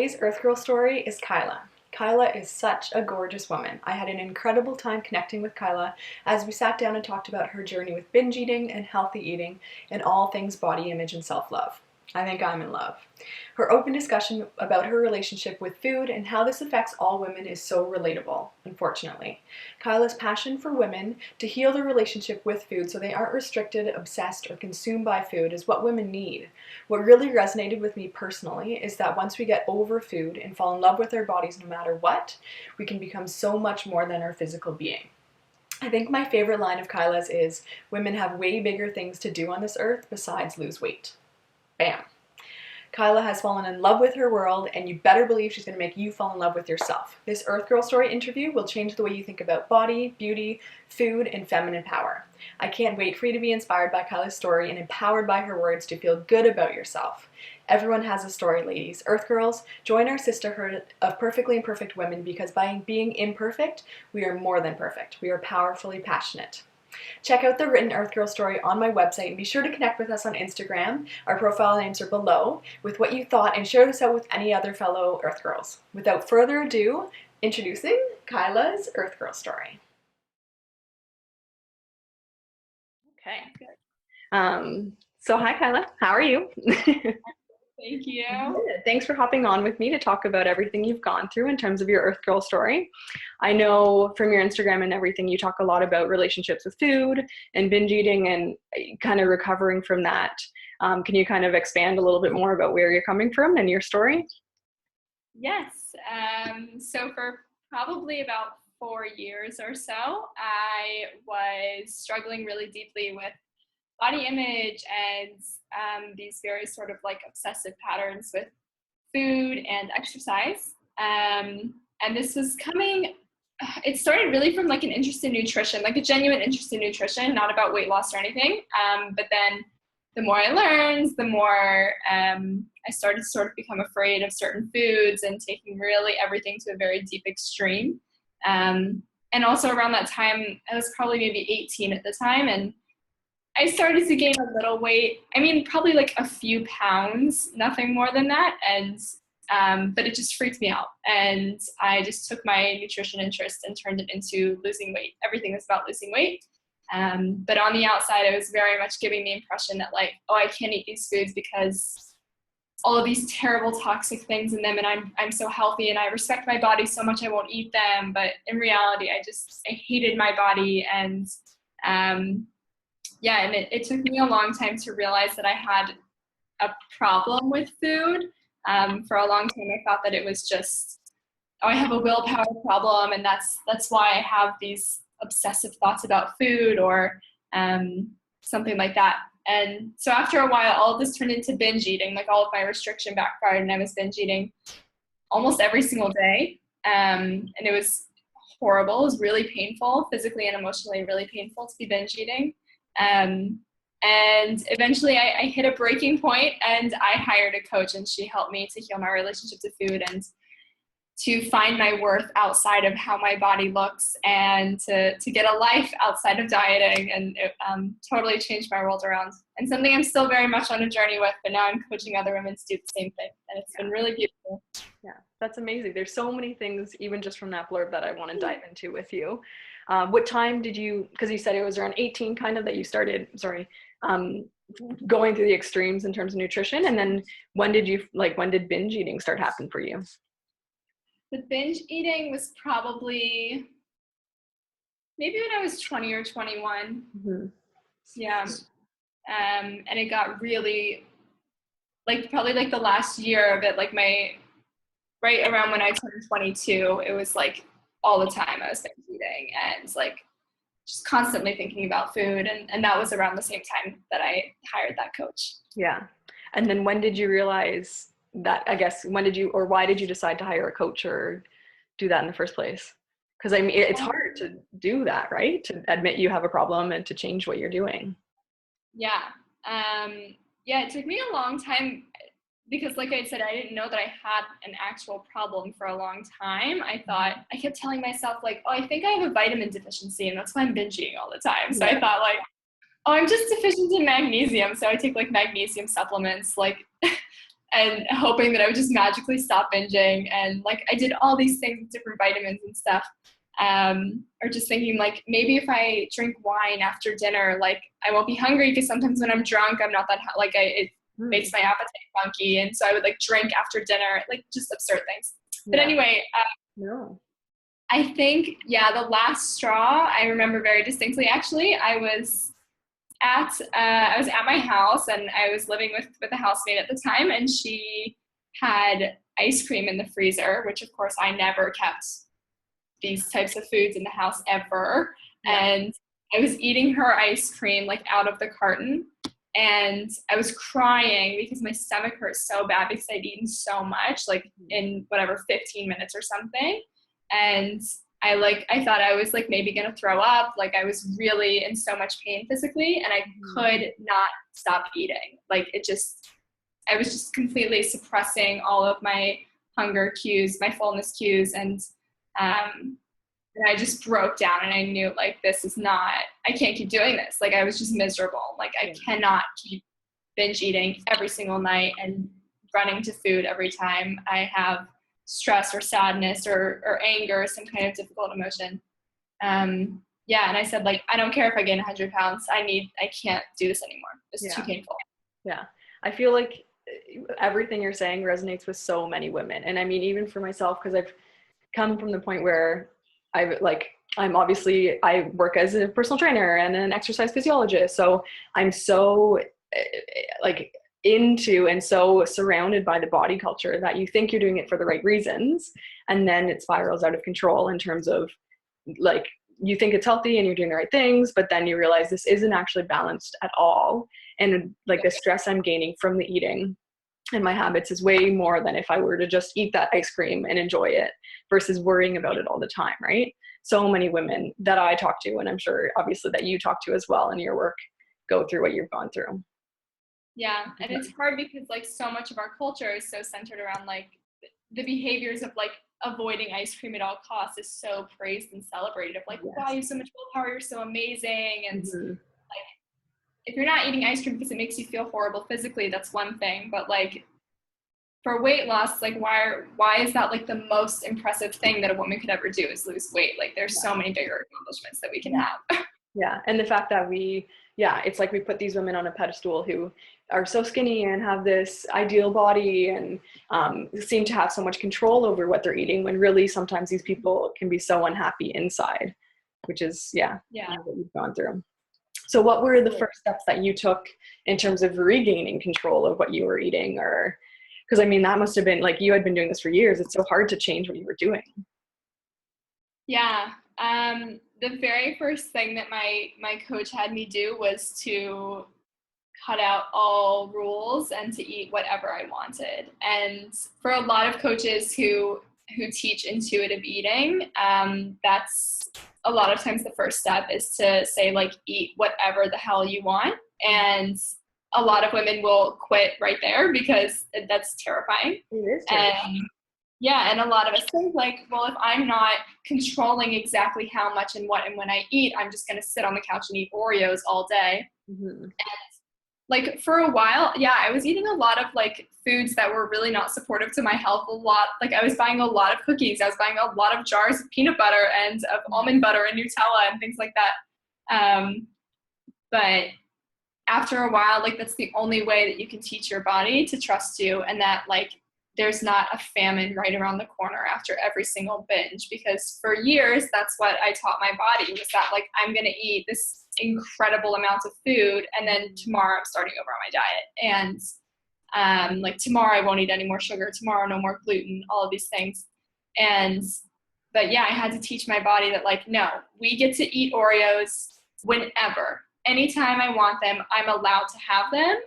Today's Earth Girl story is Kyla. Kyla is such a gorgeous woman. I had an incredible time connecting with Kyla as we sat down and talked about her journey with binge eating and healthy eating and all things body image and self-love. I think I'm in love. Her open discussion about her relationship with food and how this affects all women is so relatable, unfortunately. Kyla's passion for women to heal their relationship with food so they aren't restricted, obsessed, or consumed by food is what women need. What really resonated with me personally is that once we get over food and fall in love with our bodies no matter what, we can become so much more than our physical being. I think my favorite line of Kyla's is, "Women have way bigger things to do on this earth besides lose weight." Bam. Kyla has fallen in love with her world, and you better believe she's going to make you fall in love with yourself. This Earth Girl story interview will change the way you think about body, beauty, food, and feminine power. I can't wait for you to be inspired by Kyla's story and empowered by her words to feel good about yourself. Everyone has a story, ladies. Earth Girls, join our sisterhood of perfectly imperfect women, because by being imperfect, we are more than perfect. We are powerfully passionate. Check out the written Earth Girl story on my website and be sure to connect with us on Instagram. Our profile names are below with what you thought, and share this out with any other fellow Earth Girls. Without further ado, introducing Kyla's Earth Girl story. Okay. So hi Kyla, how are you? Thank you. Good. Thanks for hopping on with me to talk about everything you've gone through in terms of your Earth Girl story. I know from your Instagram and everything, you talk a lot about relationships with food and binge eating and kind of recovering from that. Can you kind of expand a little bit more about where you're coming from and your story? Yes. So for probably about 4 years or so, I was struggling really deeply with body image and these very sort of like obsessive patterns with food and exercise. And this was it started really from like an interest in nutrition, like a genuine interest in nutrition, not about weight loss or anything. But then the more I learned, the more I started to sort of become afraid of certain foods and taking really everything to a very deep extreme. And also around that time, I was probably maybe 18 at the time, and I started to gain a little weight. I mean, probably like a few pounds, nothing more than that. But it just freaked me out. And I just took my nutrition interest and turned it into losing weight. Everything was about losing weight. But on the outside, I was very much giving the impression that like, oh, I can't eat these foods because all of these terrible toxic things in them, and I'm so healthy and I respect my body so much I won't eat them. But in reality, I hated my body. And it took me a long time to realize that I had a problem with food. For a long time, I thought that it was just, oh, I have a willpower problem, and that's why I have these obsessive thoughts about food or something like that. And so after a while, all of this turned into binge eating. Like all of my restriction backfired, and I was binge eating almost every single day. And it was horrible. It was really painful, physically and emotionally, really painful to be binge eating. And eventually I hit a breaking point, and I hired a coach, and she helped me to heal my relationship to food and to find my worth outside of how my body looks, and to get a life outside of dieting. And it totally changed my world around, and something I'm still very much on a journey with, but now I'm coaching other women to do the same thing, and it's been really beautiful. Yeah, that's amazing. There's so many things, even just from that blurb, that I want to dive into with you. What time did you, because you said it was around 18 kind of that you started, going through the extremes in terms of nutrition, and then when did binge eating start happening for you? The binge eating was probably maybe when I was 20 or 21. Mm-hmm. Yeah. And it got really, like, probably like the last year of it, like right around when I turned 22, it was like all the time I was binge eating and like just constantly thinking about food. And that was around the same time that I hired that coach. Yeah. And then when did you realize that, I guess, why did you decide to hire a coach or do that in the first place? Because I mean, it's hard to do that, right? To admit you have a problem and to change what you're doing. Yeah. It took me a long time because, like I said, I didn't know that I had an actual problem for a long time. I kept telling myself like, oh, I think I have a vitamin deficiency, and that's why I'm binging all the time. So I thought like, oh, I'm just deficient in magnesium. So I take like magnesium supplements. Like and hoping that I would just magically stop binging. And like, I did all these things with different vitamins and stuff. Or just thinking like, maybe if I drink wine after dinner, like I won't be hungry, because sometimes when I'm drunk, I'm not that, it makes my appetite funky. And so I would like drink after dinner, like just absurd things. But anyway, No. I think, the last straw I remember very distinctly, actually. I was at my house, and I was living with a housemate at the time, and she had ice cream in the freezer, which of course I never kept these types of foods in the house ever. And I was eating her ice cream like out of the carton, and I was crying because my stomach hurt so bad because I'd eaten so much, like in whatever 15 minutes or something. And I thought I was like maybe gonna throw up. Like I was really in so much pain physically, and I could not stop eating. Like I was just completely suppressing all of my hunger cues, my fullness cues, and I just broke down, and I knew like, I can't keep doing this. Like I was just miserable. Like I cannot keep binge eating every single night and running to food every time I have stress or sadness or anger, some kind of difficult emotion. And I said, like, I don't care if I gain 100 pounds. I can't do this anymore. It's too painful. Yeah. I feel like everything you're saying resonates with so many women. And I mean, even for myself, because I've come from the point where I work as a personal trainer and an exercise physiologist. So I'm so like into and so surrounded by the body culture that you think you're doing it for the right reasons, and then it spirals out of control in terms of like, you think it's healthy and you're doing the right things, but then you realize this isn't actually balanced at all. And like the stress I'm gaining from the eating and my habits is way more than if I were to just eat that ice cream and enjoy it versus worrying about it all the time, right? So many women that I talk to, and I'm sure obviously that you talk to as well in your work, go through what you've gone through. Yeah, and it's hard because like so much of our culture is so centered around like the behaviors of like avoiding ice cream at all costs is so praised and celebrated, of like, wow, you have so much willpower, you're so amazing. And like, if you're not eating ice cream because it makes you feel horrible physically, that's one thing. But like for weight loss, like why is that like the most impressive thing that a woman could ever do, is lose weight? Like there's so many bigger accomplishments that we can have. Yeah. And the fact that it's like we put these women on a pedestal who are so skinny and have this ideal body and seem to have so much control over what they're eating, when really sometimes these people can be so unhappy inside, which is what you've gone through. So what were the first steps that you took in terms of regaining control of what you were eating? Or because I mean, that must have been like, you had been doing this for years. It's so hard to change what you were doing. Yeah. The very first thing that my coach had me do was to cut out all rules and to eat whatever I wanted. And for a lot of coaches who teach intuitive eating, that's a lot of times the first step is to say like, eat whatever the hell you want. And a lot of women will quit right there because that's terrifying. It is terrifying. And a lot of us think like, well, if I'm not controlling exactly how much and what and when I eat, I'm just going to sit on the couch and eat Oreos all day. And like for a while, I was eating a lot of like foods that were really not supportive to my health a lot. Like I was buying a lot of cookies. I was buying a lot of jars of peanut butter and of almond butter and Nutella and things like that. But after a while, like that's the only way that you can teach your body to trust you, and that like there's not a famine right around the corner after every single binge. Because for years, that's what I taught my body, was that like, I'm going to eat this incredible amount of food, and then tomorrow I'm starting over on my diet. And like tomorrow I won't eat any more sugar, tomorrow no more gluten, all of these things. But I had to teach my body that like, no, we get to eat Oreos whenever. Anytime I want them, I'm allowed to have them.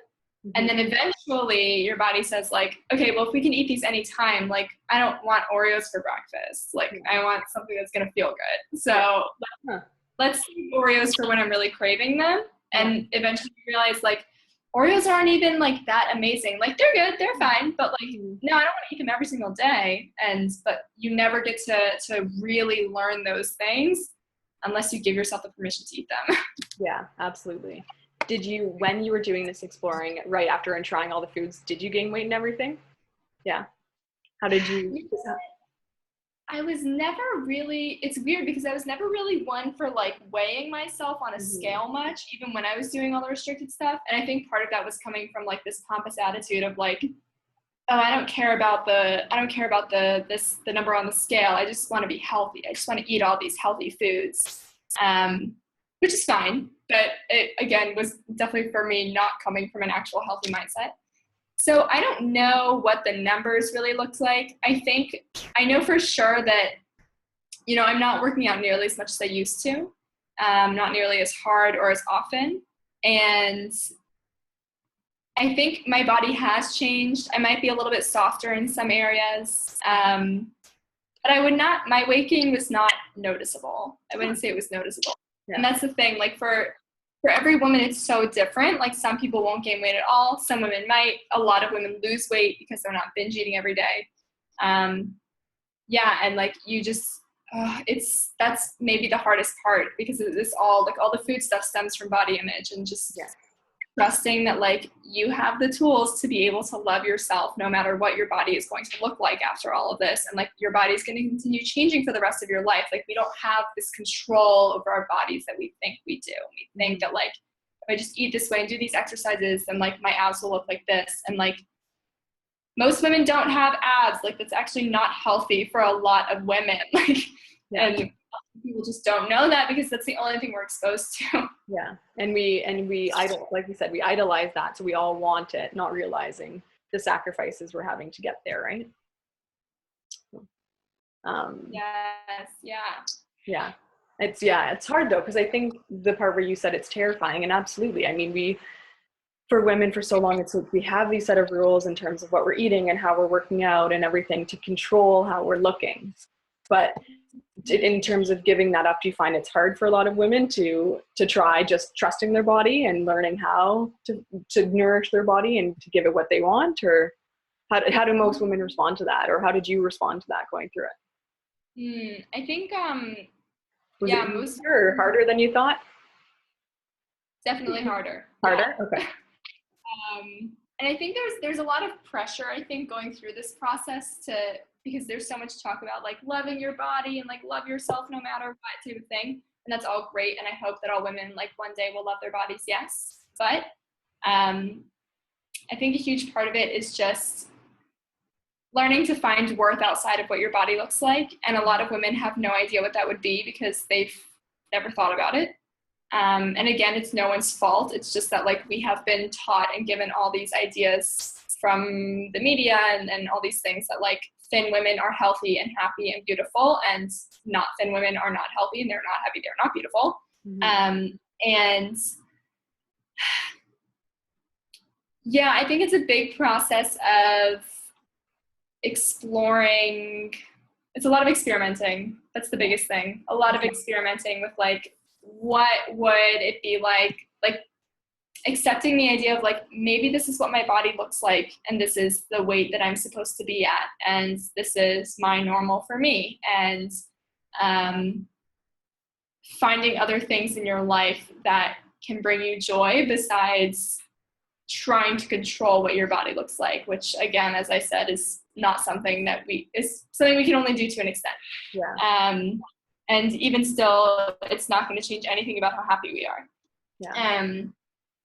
And then eventually your body says like, okay, well, if we can eat these anytime, like I don't want Oreos for breakfast. Like I want something that's going to feel good. So let's eat Oreos for when I'm really craving them. And eventually you realize like Oreos aren't even like that amazing. Like they're good, they're fine, but like, no, I don't want to eat them every single day. But you never get to really learn those things unless you give yourself the permission to eat them. Yeah, absolutely. did you, when you were doing this exploring right after and trying all the foods, did you gain weight and everything? Yeah. How did you? I was never really, it's weird because I was never really one for like weighing myself on a scale much, even when I was doing all the restricted stuff. And I think part of that was coming from like this pompous attitude of like, oh, I don't care about the number on the scale. I just want to be healthy. I just want to eat all these healthy foods, which is fine. But it, again, was definitely for me not coming from an actual healthy mindset. So I don't know what the numbers really looked like. I know for sure that, you know, I'm not working out nearly as much as I used to, not nearly as hard or as often. And I think my body has changed. I might be a little bit softer in some areas. But my weight gain was not noticeable. I wouldn't say it was noticeable. Yeah. And that's the thing, like for every woman, it's so different. Like some people won't gain weight at all. Some women might. A lot of women lose weight because they're not binge eating every day. Yeah, and like you just, that's maybe the hardest part because this all the food stuff stems from body image and just trusting that like you have the tools to be able to love yourself no matter what your body is going to look like after all of this. And like your body is going to continue changing for the rest of your life. Like we don't have this control over our bodies that we think we do. We think that like, if I just eat this way and do these exercises, then like my abs will look like this. And like most women don't have abs. Like that's actually not healthy for a lot of women. Like, and people just don't know that because that's the only thing we're exposed to. Yeah. And we like we said, we idolize that. So we all want it, not realizing the sacrifices we're having to get there. Right. Yes. Yeah. Yeah. It's hard though. Cause I think the part where you said it's terrifying, and absolutely. I mean, for women for so long, it's like we have these set of rules in terms of what we're eating and how we're working out and everything to control how we're looking. But in terms of giving that up, do you find it's hard for a lot of women to try just trusting their body and learning how to nourish their body and to give it what they want? Or how do most women respond to that? Or how did you respond to that going through it? I think, was it easier or harder than you thought? Definitely harder. Harder? Yeah. Okay. And I think there's a lot of pressure, I think, going through this process because there's so much talk about like loving your body and like love yourself no matter what type of thing. And that's all great. And I hope that all women like one day will love their bodies. Yes. But I think a huge part of it is just learning to find worth outside of what your body looks like. And a lot of women have no idea what that would be because they've never thought about it. And again, it's no one's fault. It's just that like we have been taught and given all these ideas from the media and all these things that like thin women are healthy and happy and beautiful, and not thin women are not healthy and they're not happy, they're not beautiful. And yeah, I think it's a big process of exploring. It's a lot of experimenting. That's the biggest thing. A lot of experimenting with like, what would it be like accepting the idea of like, maybe this is what my body looks like and this is the weight that I'm supposed to be at and this is my normal for me, and finding other things in your life that can bring you joy besides trying to control what your body looks like, which again, as I said, is not something is something we can only do to an extent. Yeah. And even still, it's not going to change anything about how happy we are. Yeah.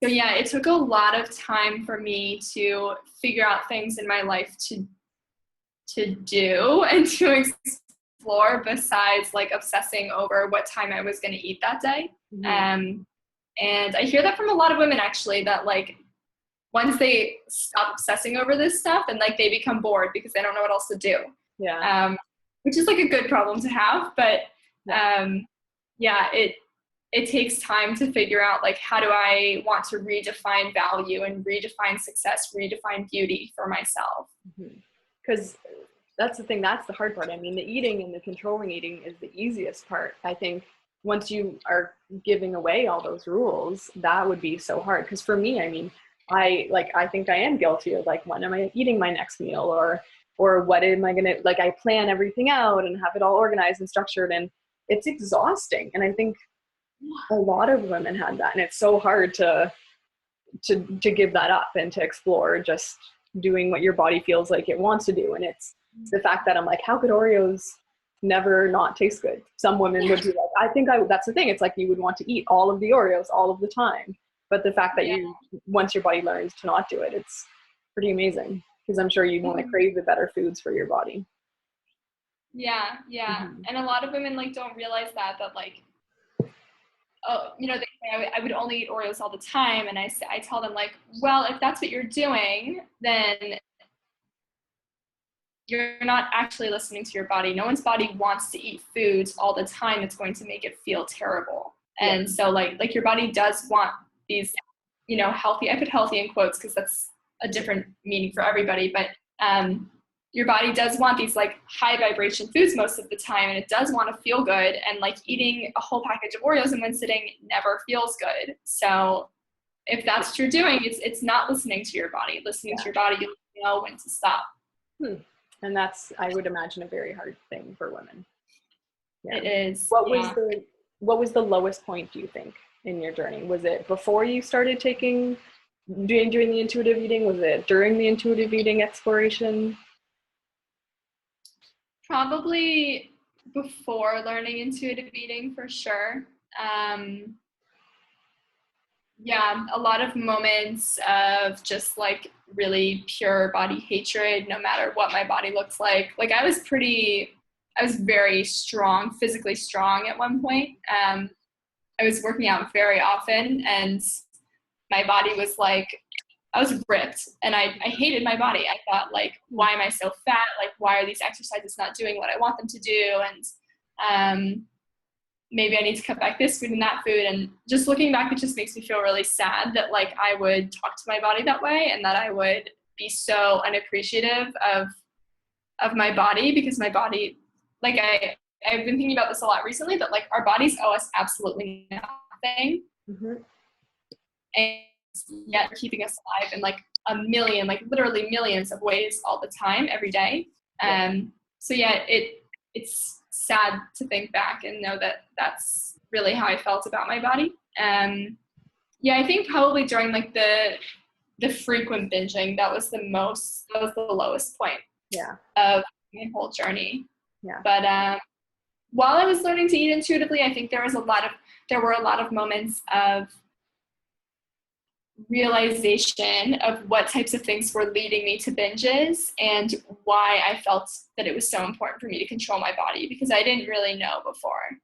So yeah, it took a lot of time for me to figure out things in my life to do and to explore besides like obsessing over what time I was going to eat that day. And I hear that from a lot of women actually, that like once they stop obsessing over this stuff and like they become bored because they don't know what else to do. Yeah. Which is like a good problem to have, but it takes time to figure out like, how do I want to redefine value and redefine success, redefine beauty for myself? Because that's the thing, that's the hard part. I mean, the eating and the controlling eating is the easiest part. I think once you are giving away all those rules, that would be so hard. Because for me, I mean, I think I am guilty of like, when am I eating my next meal, or what am I gonna, like, I plan everything out and have it all organized and structured, and it's exhausting. And I think a lot of women had that, and it's so hard to to give that up and to explore just doing what your body feels like it wants to do. And it's the fact that I'm like, how could Oreos never not taste good? Some women would be like, that's the thing. It's like you would want to eat all of the Oreos all of the time. But the fact that once your body learns to not do it, it's pretty amazing, because I'm sure you want to crave the better foods for your body. Yeah. And a lot of women like don't realize that like, oh, they say I would only eat Oreos all the time. And I tell them like, well, if that's what you're doing, then you're not actually listening to your body. No one's body wants to eat foods all the time. It's going to make it feel terrible. And so like your body does want these, healthy, I put healthy in quotes because that's a different meaning for everybody, but your body does want these like high vibration foods most of the time, and it does want to feel good, and like eating a whole package of Oreos in one sitting never feels good. So if that's what you're doing, it's not listening to your body. Listening to your body, you'll know when to stop. And that's, I would imagine, a very hard thing for women. It is. What was the lowest point, do you think, in your journey? Was it before you started doing the intuitive eating? Was it during the intuitive eating exploration? Probably before learning intuitive eating, for sure. A lot of moments of just like really pure body hatred, no matter what my body looks like. Like I was very strong, physically strong at one point. I was working out very often, and my body was like, I was ripped, and I hated my body. I thought like, why am I so fat? Like, why are these exercises not doing what I want them to do? And maybe I need to cut back this food and that food. And just looking back, it just makes me feel really sad that like I would talk to my body that way, and that I would be so unappreciative of my body, because my body, like I've been thinking about this a lot recently, that like our bodies owe us absolutely nothing. And yet keeping us alive in like a million, like literally millions of ways all the time, every day. So yeah, it's sad to think back and know that that's really how I felt about my body. I think probably during like the frequent binging, that was the lowest point of my whole journey. But while I was learning to eat intuitively, I think there were a lot of moments of realization of what types of things were leading me to binges, and why I felt that it was so important for me to control my body, because I didn't really know before.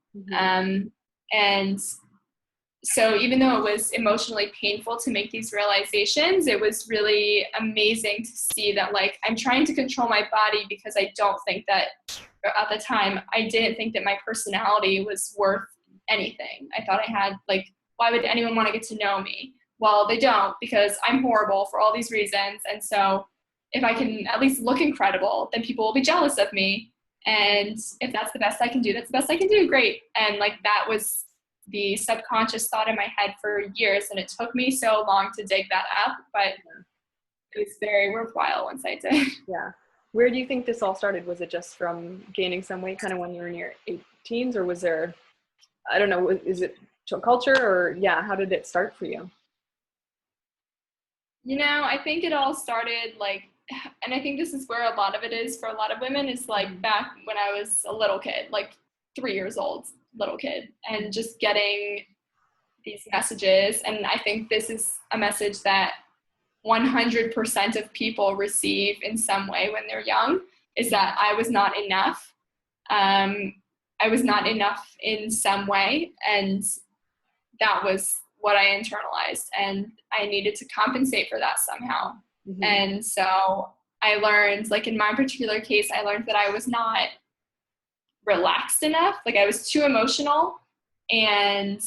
And so even though it was emotionally painful to make these realizations, it was really amazing to see that like I'm trying to control my body because I don't think that, at the time, I didn't think that my personality was worth anything. I thought I had like, why would anyone want to get to know me? Well, they don't, because I'm horrible for all these reasons. And so if I can at least look incredible, then people will be jealous of me. And if that's the best I can do, that's the best I can do. Great. And like that was the subconscious thought in my head for years. And it took me so long to dig that up, but it was very worthwhile once I did. Yeah. Where do you think this all started? Was it just from gaining some weight kind of when you were in your teens, or was there, I don't know, is it culture, or how did it start for you? I think it all started like, and I think this is where a lot of it is for a lot of women, is like back when I was a little kid, like 3 years old, little kid, and just getting these messages. And I think this is a message that 100% of people receive in some way when they're young, is that I was not enough. I was not enough in some way. And that was what I internalized, and I needed to compensate for that somehow. And so I learned, like in my particular case, I learned that I was not relaxed enough. Like I was too emotional. And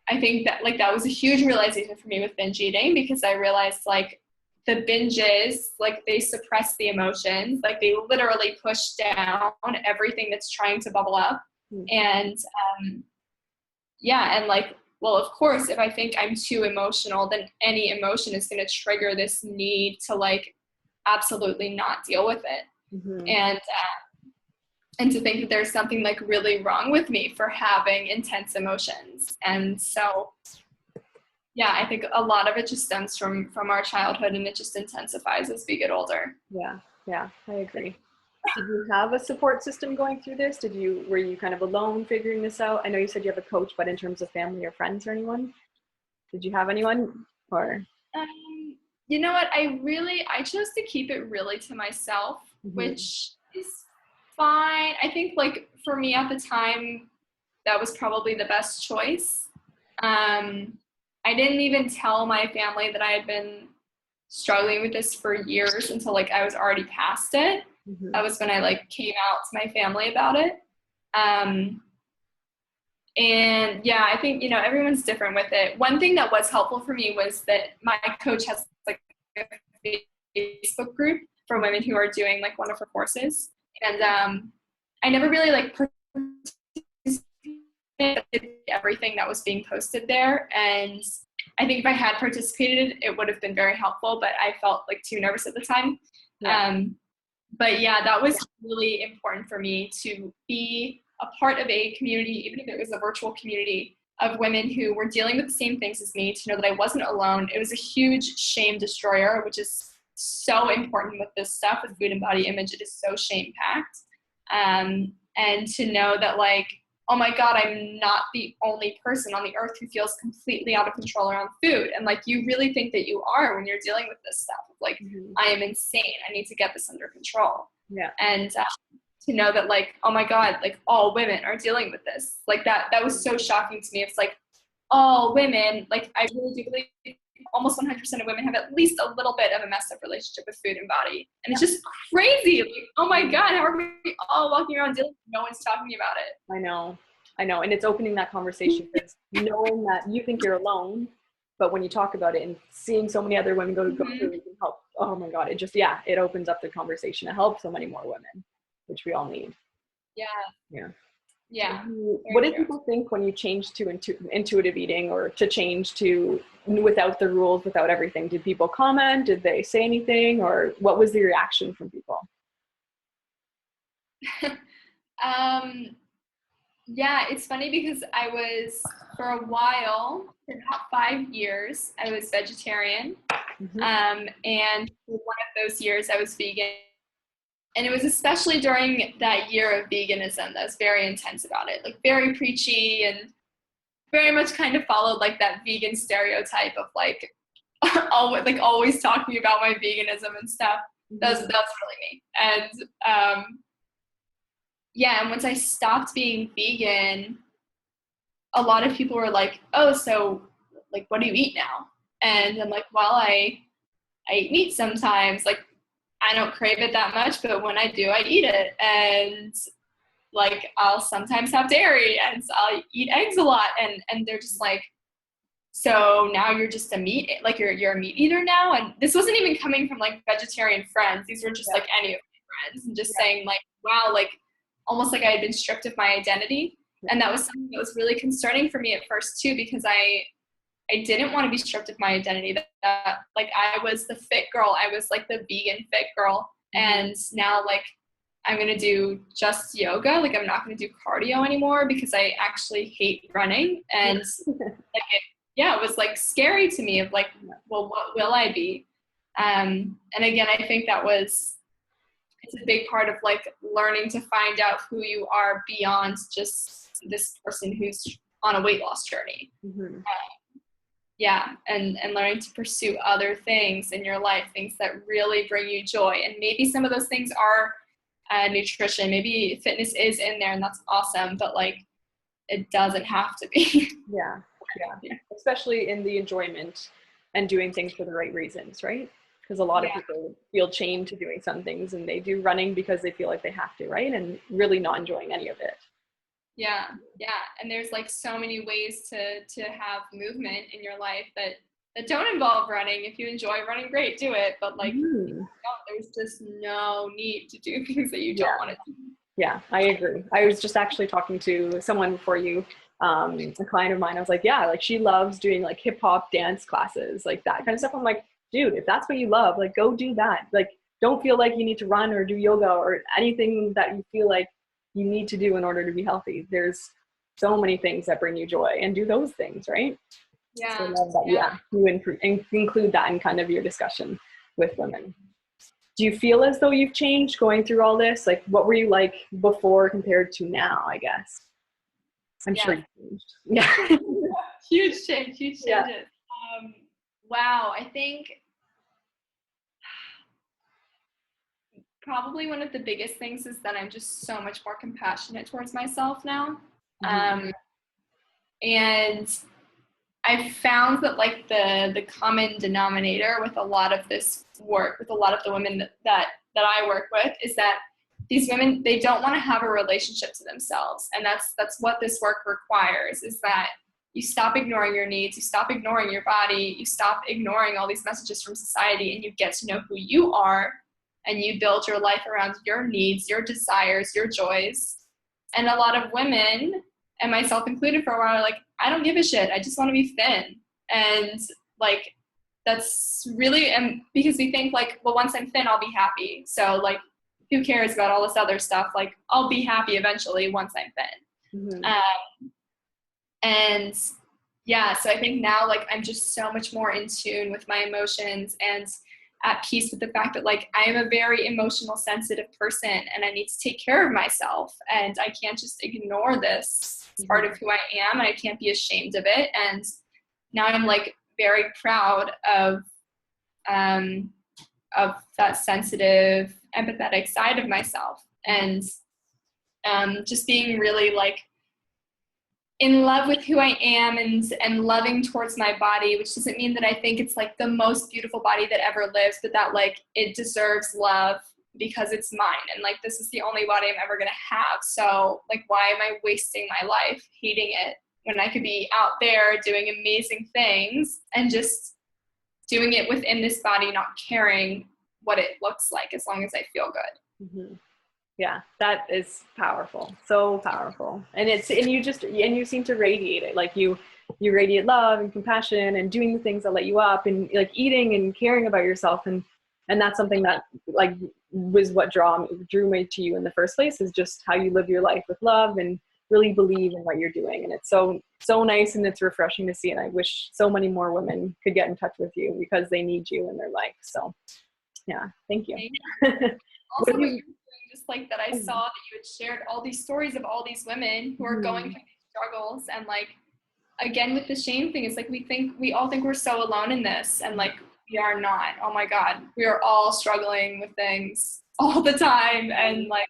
I think that like that was a huge realization for me with binge eating, because I realized like the binges, like they suppress the emotions, like they literally push down everything that's trying to bubble up. And and like, well, of course, if I think I'm too emotional, then any emotion is going to trigger this need to like absolutely not deal with it. And to think that there's something like really wrong with me for having intense emotions. And so Yeah, I think a lot of it just stems from our childhood, and it just intensifies as we get older. Yeah, I agree. Did you have a support system going through this? Were you kind of alone figuring this out? I know you said you have a coach, but in terms of family or friends or anyone, did you have anyone or? You know what? I chose to keep it really to myself, which is fine. I think like for me at the time, that was probably the best choice. I didn't even tell my family that I had been struggling with this for years until like I was already past it. That was when I like came out to my family about it. And yeah, I think, everyone's different with it. One thing that was helpful for me was that my coach has like a Facebook group for women who are doing like one of her courses. And I never really like participated everything that was being posted there. And I think if I had participated, it would have been very helpful, but I felt like too nervous at the time. Yeah. But yeah, that was really important for me to be a part of a community, even if it was a virtual community of women who were dealing with the same things as me, to know that I wasn't alone. It was a huge shame destroyer, which is so important with this stuff, with food and body image. It is so shame-packed. And to know that like, oh my God, I'm not the only person on the earth who feels completely out of control around food. And like, you really think that you are when you're dealing with this stuff. Like, I am insane. I need to get this under control. Yeah. And to know that like, oh my God, like all women are dealing with this. Like that was so shocking to me. It's like all women, like I really do believe almost 100% of women have at least a little bit of a messed up relationship with food and body. And it's just crazy. Like, oh my God, how are we all walking around dealing with it? No one's talking about it. I know. And it's opening that conversation, because knowing that you think you're alone, but when you talk about it and seeing so many other women go through it can help. Oh my God, it opens up the conversation. It helps so many more women, which we all need. Yeah. What did people think when you changed to intuitive eating, or to change to without the rules, without everything? Did people comment? Did they say anything? Or what was the reaction from people? Yeah, it's funny because I was, for a while, for about 5 years, I was vegetarian. And for one of those years I was vegan. And it was especially during that year of veganism that was very intense about it, like very preachy, and very much kind of followed like that vegan stereotype of like, always talking about my veganism and stuff. That's really me. And yeah, and once I stopped being vegan, a lot of people were like, oh, so like, what do you eat now? And I'm like, well, I eat meat sometimes. Like, I don't crave it that much, but when I do, I eat it. And like, I'll sometimes have dairy, and I'll eat eggs a lot. And they're just like, so now you're just you're a meat eater now? And this wasn't even coming from like vegetarian friends. These were just like any of my friends, and just saying like, wow, like almost like I had been stripped of my identity. And that was something that was really concerning for me at first too, because I didn't want to be stripped of my identity. That like I was the fit girl. I was like the vegan fit girl. And now like I'm going to do just yoga. Like I'm not going to do cardio anymore because I actually hate running. And like it was like scary to me of like, well, what will I be? And again, I think it's a big part of like learning to find out who you are beyond just this person who's on a weight loss journey. And learning to pursue other things in your life, things that really bring you joy. And maybe some of those things are nutrition. Maybe fitness is in there, and that's awesome, but like it doesn't have to be. Yeah. Especially in the enjoyment and doing things for the right reasons, right? Because a lot of people feel chained to doing some things, and they do running because they feel like they have to, right? And really not enjoying any of it. Yeah. And there's like so many ways to have movement in your life that don't involve running. If you enjoy running, great, do it. But like, there's just no need to do things that you don't want to do. Yeah, I agree. I was just actually talking to someone before you, a client of mine. I was like, like she loves doing like hip hop dance classes, like that kind of stuff. I'm like, dude, if that's what you love, like go do that. Like, don't feel like you need to run or do yoga or anything that you feel like you need to do in order to be healthy. There's so many things that bring you joy, and do those things, right? So I Yeah. love that, Yeah. you include that in kind of your discussion with women. Do you feel as though you've changed going through all this? Like, what were you like before compared to now, I guess? I'm sure Yeah. you changed. Yeah. Huge change, huge Yeah. changes. Wow, I think probably one of the biggest things is that I'm just so much more compassionate towards myself now. Mm-hmm. And I found that like the common denominator with a lot of this work, with a lot of the women that I work with, is that these women, they don't want to have a relationship to themselves. And that's what this work requires, is that you stop ignoring your needs, you stop ignoring your body, you stop ignoring all these messages from society, and you get to know who you are, and you build your life around your needs, your desires, your joys. And a lot of women, and myself included for a while, are like, I don't give a shit. I just want to be thin. And like, that's really, and because we think like, well, once I'm thin, I'll be happy. So like, who cares about all this other stuff? Like, I'll be happy eventually once I'm thin. Mm-hmm. And yeah, so I think now like I'm just so much more in tune with my emotions and at peace with the fact that like I am a very emotional, sensitive person, and I need to take care of myself, and I can't just ignore this part of who I am, and I can't be ashamed of it. And now I'm like very proud of that sensitive, empathetic side of myself, and just being really like in love with who I am, and loving towards my body, which doesn't mean that I think it's like the most beautiful body that ever lives, but that like it deserves love because it's mine, and like this is the only body I'm ever gonna have. So like, why am I wasting my life hating it when I could be out there doing amazing things and just doing it within this body, not caring what it looks like as long as I feel good. Mm-hmm. Yeah, that is powerful. So powerful. And you seem to radiate it. Like you radiate love and compassion and doing the things that light you up, and like eating and caring about yourself. And that's something that like was what drew me to you in the first place, is just how you live your life with love and really believe in what you're doing. And it's so nice, and it's refreshing to see. And I wish so many more women could get in touch with you because they need you in their life. So yeah, thank you. Also, what you're doing, just like that, I saw that you had shared all these stories of all these women who are going through these struggles, and like, again, with the shame thing, it's like we all think we're so alone in this, and like we are not. Oh my God, we are all struggling with things all the time, and like,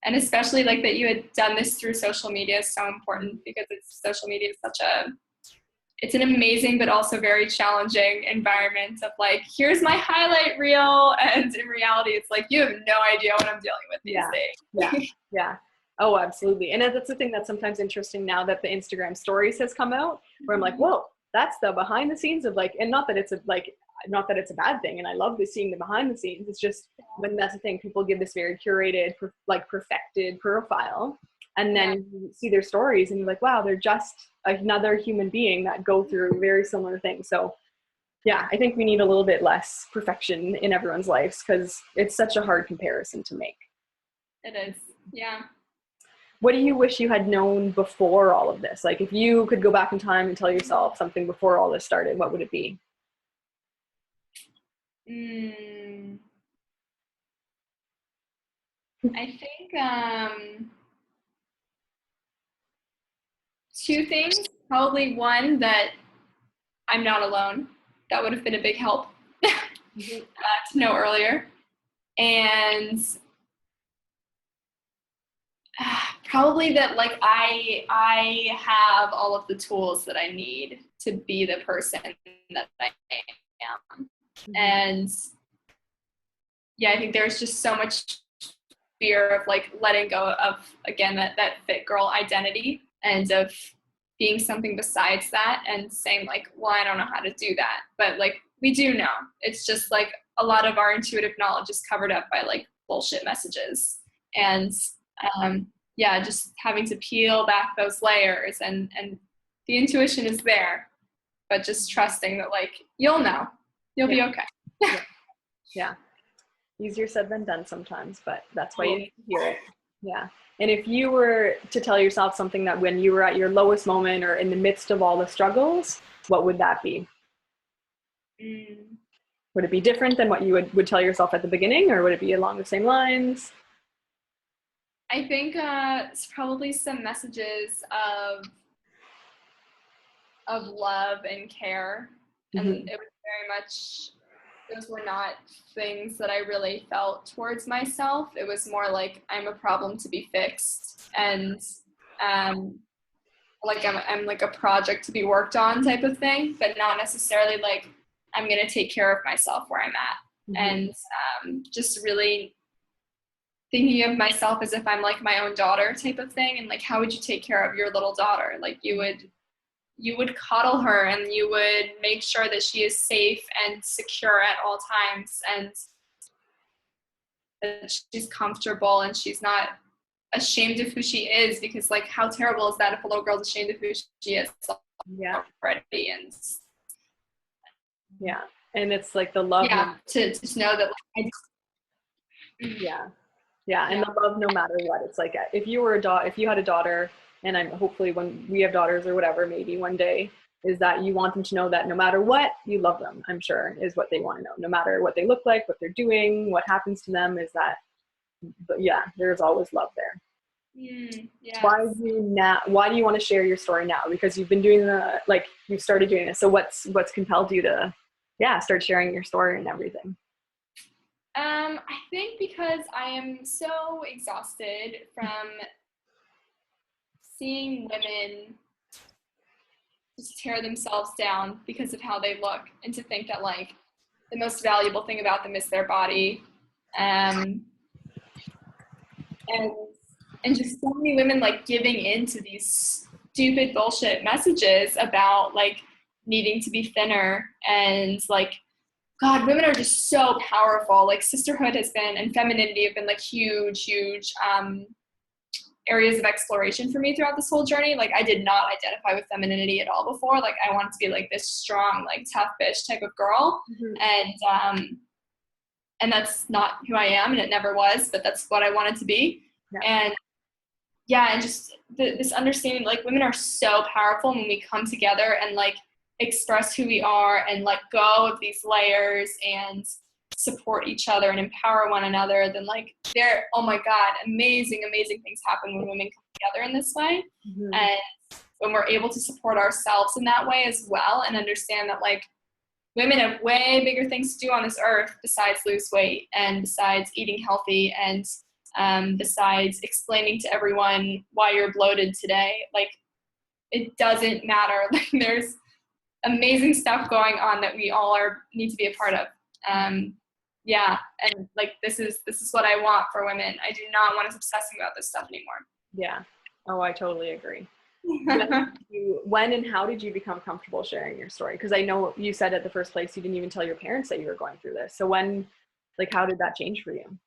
and especially like that you had done this through social media is so important, because social media is it's an amazing but also very challenging environment of like, here's my highlight reel, and in reality it's like you have no idea what I'm dealing with these days. Yeah. Oh, absolutely. And that's the thing that's sometimes interesting now that the Instagram stories has come out, where I'm like, whoa, that's the behind the scenes of like, and not that it's a bad thing, and I love seeing the behind the scenes. It's just when that's the thing, people give this very curated, like perfected profile, and then you see their stories and you're like, wow, they're just another human being that go through very similar things. So yeah, I think we need a little bit less perfection in everyone's lives, because it's such a hard comparison to make. It is. Yeah. What do you wish you had known before all of this? Like, if you could go back in time and tell yourself something before all this started, what would it be? I think two things. Probably one, that I'm not alone. That would have been a big help to know earlier. And probably that like I have all of the tools that I need to be the person that I am. And yeah, I think there's just so much fear of like letting go of, again, that fit girl identity, and of being something besides that, and saying like, well, I don't know how to do that. But like, we do know. It's just like a lot of our intuitive knowledge is covered up by like bullshit messages. And yeah, just having to peel back those layers, and the intuition is there, but just trusting that like, you'll know, you'll be okay. Yeah. Easier said than done sometimes, but that's why you need to hear it. Yeah. And if you were to tell yourself something that when you were at your lowest moment or in the midst of all the struggles, what would that be? Mm. Would it be different than what you would tell yourself at the beginning, or would it be along the same lines? I think it's probably some messages of love and care, and Mm-hmm. it was very much, those were not things that I really felt towards myself. It was more like I'm a problem to be fixed, and like I'm like a project to be worked on type of thing, but not necessarily like I'm gonna take care of myself where I'm at. Mm-hmm. And just really thinking of myself as if I'm like my own daughter type of thing, and like how would you take care of your little daughter? Like you would cuddle her, and you would make sure that she is safe and secure at all times, and that she's comfortable and she's not ashamed of who she is, because like how terrible is that if a little girl's ashamed of who she is Yeah. already? And Yeah. And it's like the love. yeah, to know that like, Yeah. Yeah. And yeah. the love, no matter what. It's like, if you were if you had a daughter, and I'm hopefully when we have daughters or whatever, maybe one day, is that you want them to know that no matter what, you love them, I'm sure, is what they want to know. No matter what they look like, what they're doing, what happens to them, is that, but yeah, there's always love there. Yes. Why do you want to share your story now? Because you've been doing you've started doing this. So what's compelled you to, start sharing your story and everything? I think because I am so exhausted from seeing women just tear themselves down because of how they look, and to think that like the most valuable thing about them is their body. And just so many women like giving into these stupid bullshit messages about like needing to be thinner, and like, God, women are just so powerful. Like sisterhood has been, and femininity have been like huge areas of exploration for me throughout this whole journey. Like I did not identify with femininity at all before. Like I wanted to be like this strong, like tough bitch type of girl. Mm-hmm. And that's not who I am, and it never was, but that's what I wanted to be. Yeah. And just this understanding, like women are so powerful when we come together and like express who we are and let go of these layers and support each other and empower one another. Then like oh my God, amazing things happen when women come together in this way. Mm-hmm. And when we're able to support ourselves in that way as well, and understand that like women have way bigger things to do on this earth besides lose weight, and besides eating healthy, and besides explaining to everyone why you're bloated today. Like it doesn't matter. Like there's amazing stuff going on that we all need to be a part of. And like this is what I want for women. I do not want us obsessing about this stuff anymore. Yeah. Oh, I totally agree. When and how did you become comfortable sharing your story? Because I know you said at the first place you didn't even tell your parents that you were going through this. So when, like, how did that change for you?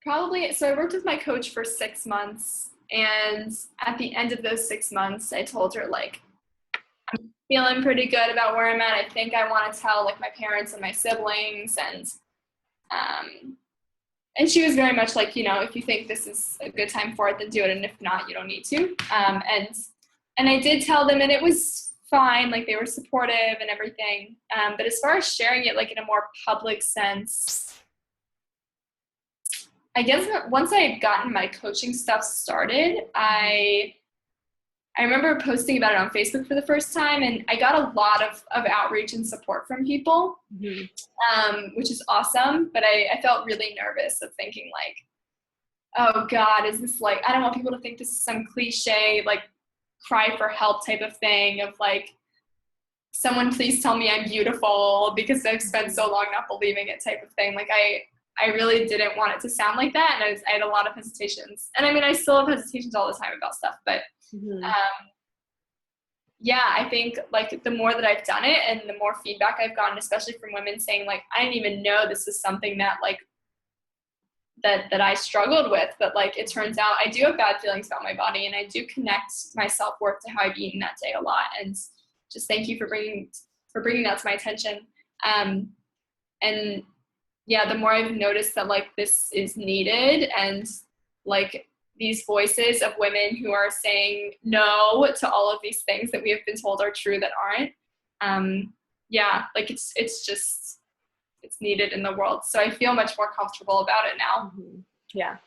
Probably, so I worked with my coach for 6 months, and at the end of those 6 months, I told her, like, I'm feeling pretty good about where I'm at. I think I want to tell, like, my parents and my siblings, and she was very much like, you know, if you think this is a good time for it, then do it, and if not, you don't need to. And I did tell them, and it was fine, like, they were supportive and everything. But as far as sharing it, like, in a more public sense, I guess once I had gotten my coaching stuff started, I remember posting about it on Facebook for the first time, and I got a lot of outreach and support from people, which is awesome. But I felt really nervous of thinking, like, oh God, is this like, I don't want people to think this is some cliche, like, cry for help type of thing of like, someone please tell me I'm beautiful because I've spent so long not believing it type of thing. Like I really didn't want it to sound like that. And I had a lot of hesitations. And I mean, I still have hesitations all the time about stuff, but I think like the more that I've done it and the more feedback I've gotten, especially from women saying like, I didn't even know this was something that like, that I struggled with, but like, it turns out I do have bad feelings about my body, and I do connect my self-worth to how I've eaten that day a lot. And just thank you for bringing that to my attention. And yeah, the more I've noticed that like this is needed, and like these voices of women who are saying no to all of these things that we have been told are true that aren't. Like it's needed in the world. So I feel much more comfortable about it now. Mm-hmm. Yeah.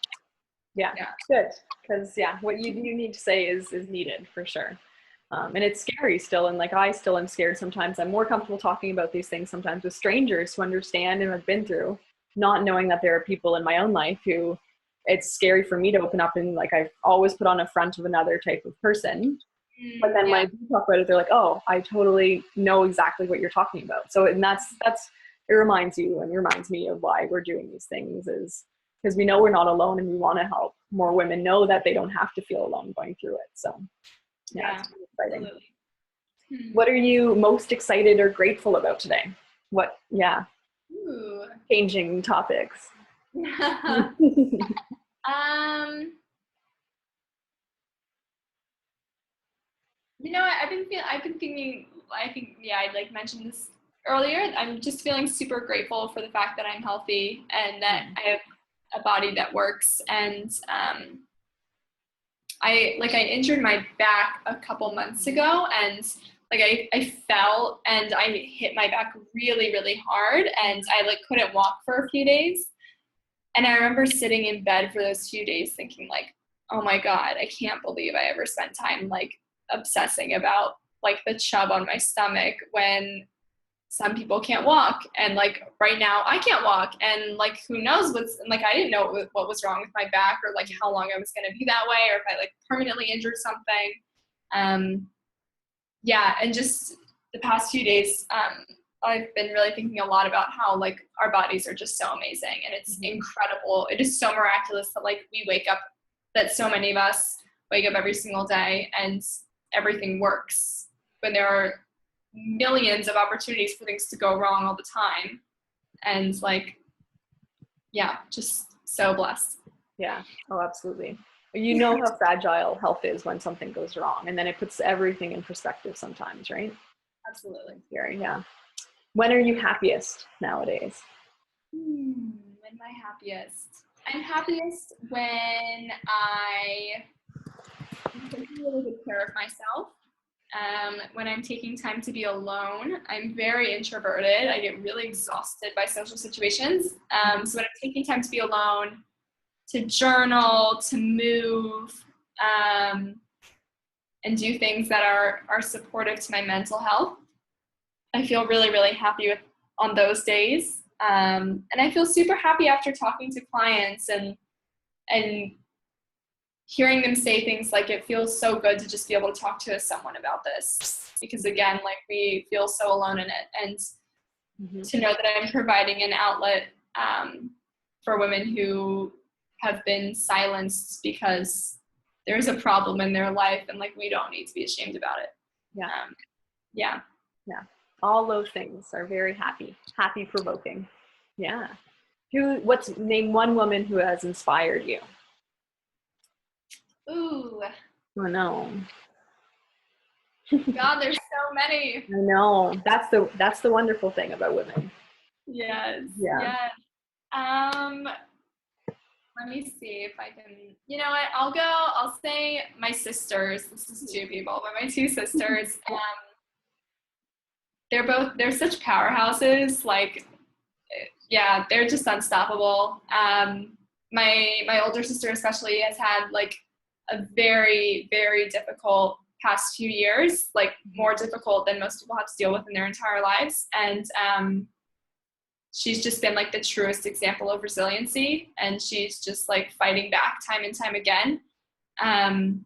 Good. Because what you need to say is needed for sure. And it's scary still. And like, I still am scared sometimes. I'm more comfortable talking about these things sometimes with strangers who understand and have been through, not knowing that there are people in my own life who it's scary for me to open up, and like, I've always put on a front of another type of person. But then when I do talk about it, they're like, oh, I totally know exactly what you're talking about. So, and that's, it reminds you and reminds me of why we're doing these things, is because we know we're not alone, and we want to help more women know that they don't have to feel alone going through it. So it's really exciting. Absolutely. What are you most excited or grateful about today? Changing topics. I've been thinking, I think, I like mentioned this earlier. I'm just feeling super grateful for the fact that I'm healthy and that I have a body that works. And I injured my back a couple months ago, and like I fell and I hit my back really, really hard, and I like couldn't walk for a few days. And I remember sitting in bed for those few days thinking like, oh my God, I can't believe I ever spent time like obsessing about like the chub on my stomach when some people can't walk. And like right now I can't walk, and like who knows like I didn't know what was wrong with my back, or like how long I was going to be that way, or if I like permanently injured something. And just the past few days I've been really thinking a lot about how like our bodies are just so amazing, and it's incredible. It is so miraculous that like we wake up, that so many of us wake up every single day and everything works when there are millions of opportunities for things to go wrong all the time. And like, just so blessed. Yeah. Oh, absolutely. You know how fragile health is when something goes wrong, and then it puts everything in perspective sometimes, right? Absolutely. Scary. Yeah. When are you happiest nowadays? When am I happiest? I'm happiest when I take really good care of myself. When I'm taking time to be alone. I'm very introverted. I get really exhausted by social situations. So when I'm taking time to be alone, to journal, to move, and do things that are supportive to my mental health, I feel really, really happy on those days. And I feel super happy after talking to clients and hearing them say things like, it feels so good to just be able to talk to someone about this, because again, like we feel so alone in it. And to know that I'm providing an outlet for women who have been silenced because there's a problem in their life, and like we don't need to be ashamed about it. Yeah. All those things are very happy provoking. Yeah. Name one woman who has inspired you. Ooh. Oh no. God, there's so many. I know. That's the wonderful thing about women. Yes. Yeah. Yes. Let me see if I can, you know what, I'll say my sisters. This is two people, but my two sisters, they're such powerhouses. Like, they're just unstoppable. My older sister especially has had like a very, very difficult past few years, like more difficult than most people have to deal with in their entire lives. And she's just been like the truest example of resiliency, and she's just like fighting back time and time again. And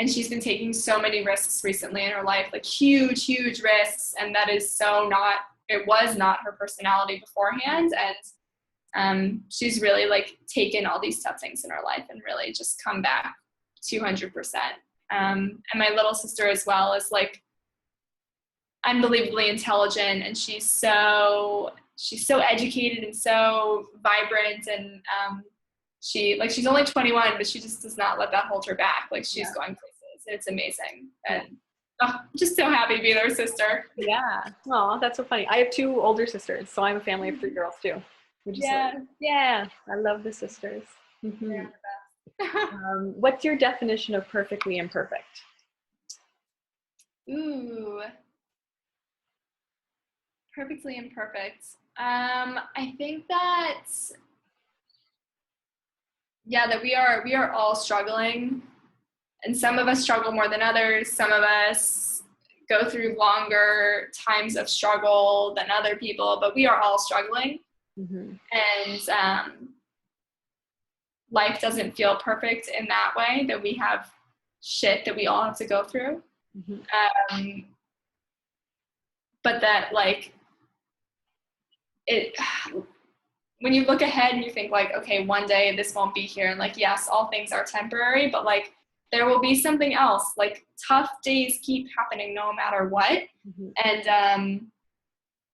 she's been taking so many risks recently in her life, like huge, huge risks. And that is it was not her personality beforehand. And she's really like taken all these tough things in her life and really just come back 200%. And my little sister as well is like unbelievably intelligent, and she's so educated and so vibrant. And she's only 21, but she just does not let that hold her back. Like she's going places, and it's amazing. And I'm just so happy to be their sister. Yeah. Oh, that's so funny. I have two older sisters, so I'm a family of 3 girls too. I love the sisters. What's your definition of perfectly imperfect? Ooh, perfectly imperfect. I think that, yeah, that we are all struggling, and some of us struggle more than others. Some of us go through longer times of struggle than other people, but we are all struggling. Mm-hmm. And life doesn't feel perfect in that way, that we have shit that we all have to go through. Mm-hmm. But that, like, it, when you look ahead and you think, like, okay, one day this won't be here, and, like, yes, all things are temporary, but, like, there will be something else. Like, tough days keep happening no matter what. Mm-hmm.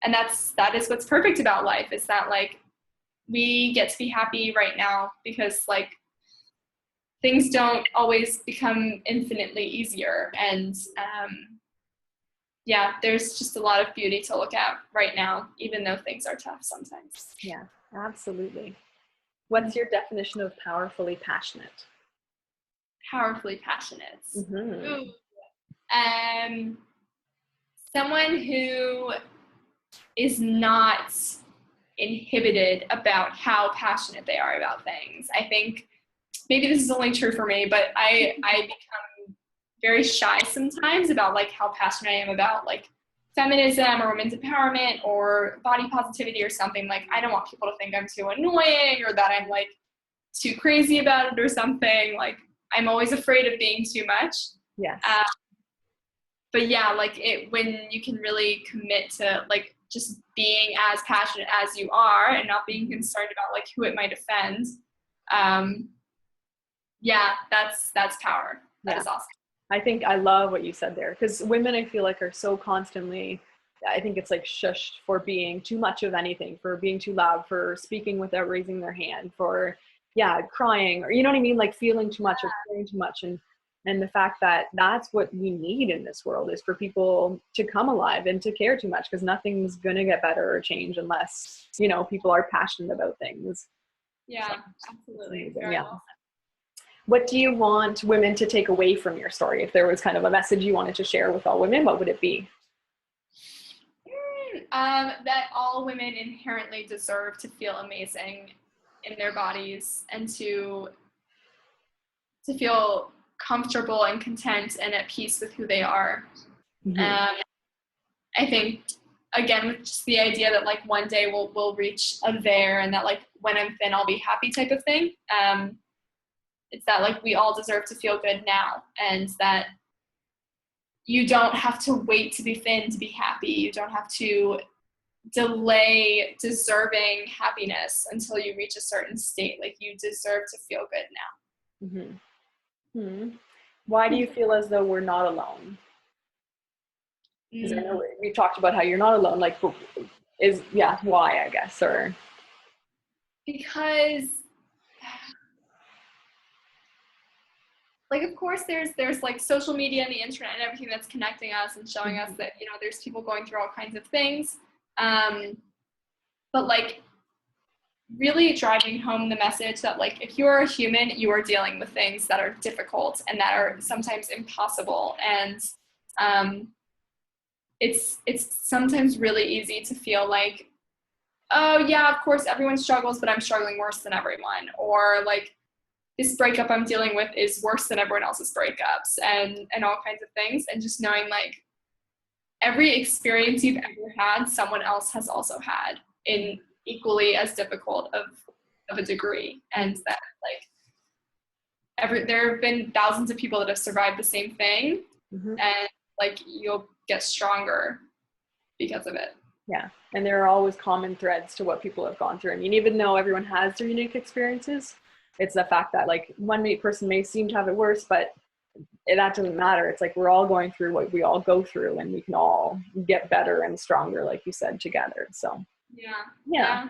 And that is what's perfect about life, is that, like, we get to be happy right now, because, like, things don't always become infinitely easier. And yeah, there's just a lot of beauty to look at right now, even though things are tough sometimes. Yeah, absolutely. What's your definition of powerfully passionate? Powerfully passionate. Mm-hmm. Someone who is not inhibited about how passionate they are about things. I think maybe this is only true for me, but I become very shy sometimes about, like, how passionate I am about, like, feminism or women's empowerment or body positivity or something. Like, I don't want people to think I'm too annoying or that I'm, like, too crazy about it or something. Like, I'm always afraid of being too much. Yes. But yeah, like, when you can really commit to, like, just being as passionate as you are and not being concerned about, like, who it might offend. Yeah, that's power. That is awesome. I think I love what you said there, because women, I feel like, are so constantly, I think it's like shushed for being too much of anything, for being too loud, for speaking without raising their hand, for crying, or you know what I mean, like feeling too much or caring too much. And the fact that that's what we need in this world is for people to come alive and to care too much, because nothing's going to get better or change unless, you know, people are passionate about things. Yeah, so, absolutely. Very well. What do you want women to take away from your story? If there was kind of a message you wanted to share with all women, what would it be? That all women inherently deserve to feel amazing in their bodies, and to feel comfortable and content and at peace with who they are. Mm-hmm. I think, again, with just the idea that, like, one day we'll reach a there, and that, like, when I'm thin, I'll be happy type of thing. It's that, like, we all deserve to feel good now, and that you don't have to wait to be thin to be happy. You don't have to delay deserving happiness until you reach a certain state. Like, you deserve to feel good now. Mm-hmm. Mm-hmm. Why do you feel as though we're not alone? Because I know we talked about how you're not alone. Like, why, I guess, or because, like, of course there's like social media and the internet and everything that's connecting us and showing us that, you know, there's people going through all kinds of things. But, like, really driving home the message that, like, if you're a human, you are dealing with things that are difficult and that are sometimes impossible. And it's sometimes really easy to feel like, oh yeah, of course everyone struggles, but I'm struggling worse than everyone. Or, like, this breakup I'm dealing with is worse than everyone else's breakups, and all kinds of things. And just knowing, like, every experience you've ever had, someone else has also had in equally as difficult of a degree. And that, like, there have been thousands of people that have survived the same thing. Mm-hmm. And, like, you'll get stronger because of it. Yeah. And there are always common threads to what people have gone through. I mean, even though everyone has their unique experiences, it's the fact that, like, one person may seem to have it worse, but that doesn't matter. It's like we're all going through what we all go through, and we can all get better and stronger, like you said, together. So yeah.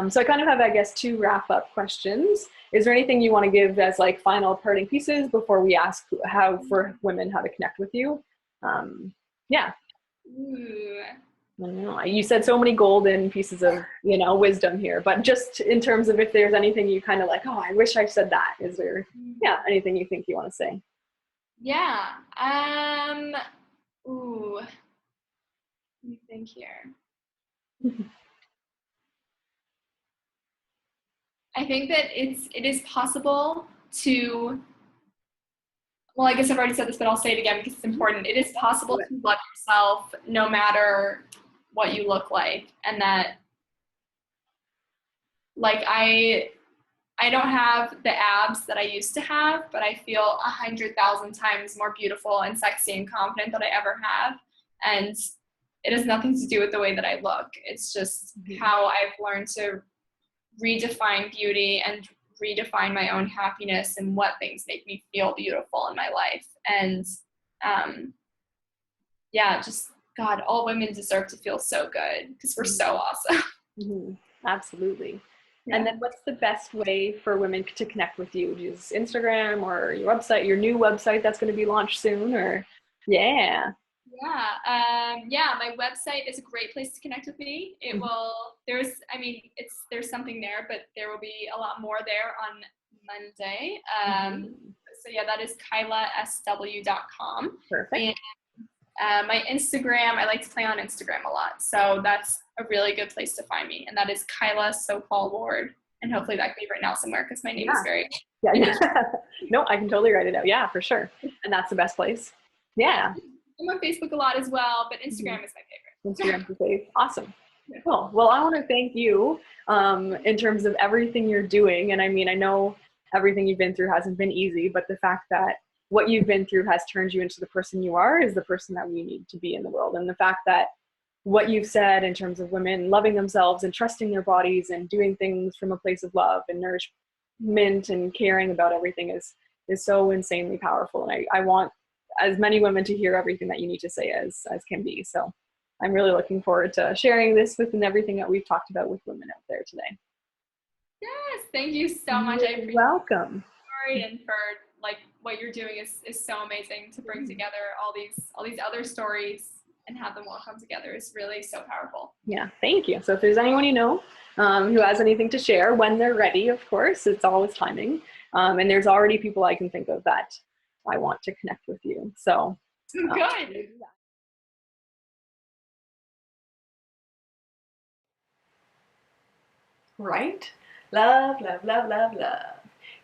So I kind of have, I guess, 2 wrap-up questions. Is there anything you want to give as, like, final parting pieces before we ask how for women how to connect with you? Yeah. Ooh. I know. You said so many golden pieces of, wisdom here, but just in terms of if there's anything you kind of like, oh, I wish I said that. Is there, anything you think you want to say? Yeah. Ooh. Let me think here. I think that it is possible to, well, I guess I've already said this, but I'll say it again because it's important. It is possible to love yourself no matter what you look like. And that, like, I don't have the abs that I used to have, but I feel 100,000 times more beautiful and sexy and confident than I ever have. And it has nothing to do with the way that I look. It's just how I've learned to redefine beauty and redefine my own happiness and what things make me feel beautiful in my life. And just God, all women deserve to feel so good because we're so awesome. Mm-hmm. Absolutely. Yeah. And then what's the best way for women to connect with you? Is Instagram or your website, your new website that's going to be launched soon, or my website is a great place to connect with me. It will, there's something there, but there will be a lot more there on Monday. So yeah, that is kylasw.com. Perfect. And my Instagram, I like to play on Instagram a lot. So that's a really good place to find me. And that is Kyla Sokoll-Ward. And hopefully that can be written out somewhere because my name is very... Yeah. No, I can totally write it out. Yeah, for sure. And that's the best place. Yeah. I'm on Facebook a lot as well, but Instagram is my favorite. Instagram is safe. Awesome. Cool. Well, I want to thank you in terms of everything you're doing. And I mean, I know everything you've been through hasn't been easy, but the fact that what you've been through has turned you into the person you are is the person that we need to be in the world. And the fact that what you've said in terms of women loving themselves and trusting their bodies and doing things from a place of love and nourishment and caring about everything is so insanely powerful. And I want as many women to hear everything that you need to say as can be. So I'm really looking forward to sharing this with and everything that we've talked about with women out there today. Yes, thank you so much. You're welcome. And for what you're doing is so amazing to bring together all these other stories and have them all come together is really so powerful. Yeah, thank you. So if there's anyone you know who has anything to share when they're ready, of course, it's always timing. And there's already people I can think of that I want to connect with you. So good. Right? Love, love, love, love, love.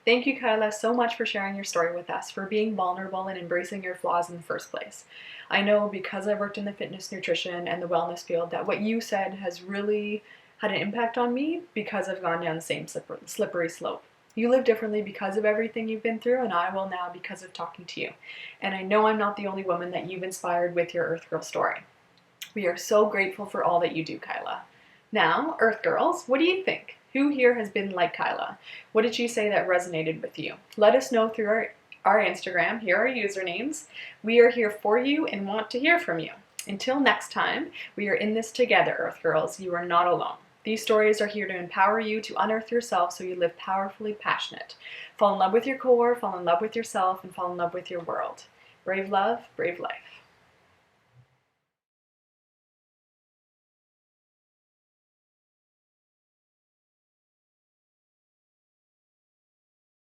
Thank you, Kyla, so much for sharing your story with us, for being vulnerable and embracing your flaws in the first place. I know because I've worked in the fitness, nutrition, and the wellness field that what you said has really had an impact on me because I've gone down the same slippery slope. You live differently because of everything you've been through, and I will now because of talking to you. And I know I'm not the only woman that you've inspired with your Earth Girl story. We are so grateful for all that you do, Kyla. Now, Earth Girls, what do you think? Who here has been like Kyla? What did she say that resonated with you? Let us know through our Instagram. Here are usernames. We are here for you and want to hear from you. Until next time, we are in this together, Earth Girls. You are not alone. These stories are here to empower you to unearth yourself so you live powerfully passionate. Fall in love with your core, fall in love with yourself, and fall in love with your world. Brave love, brave life.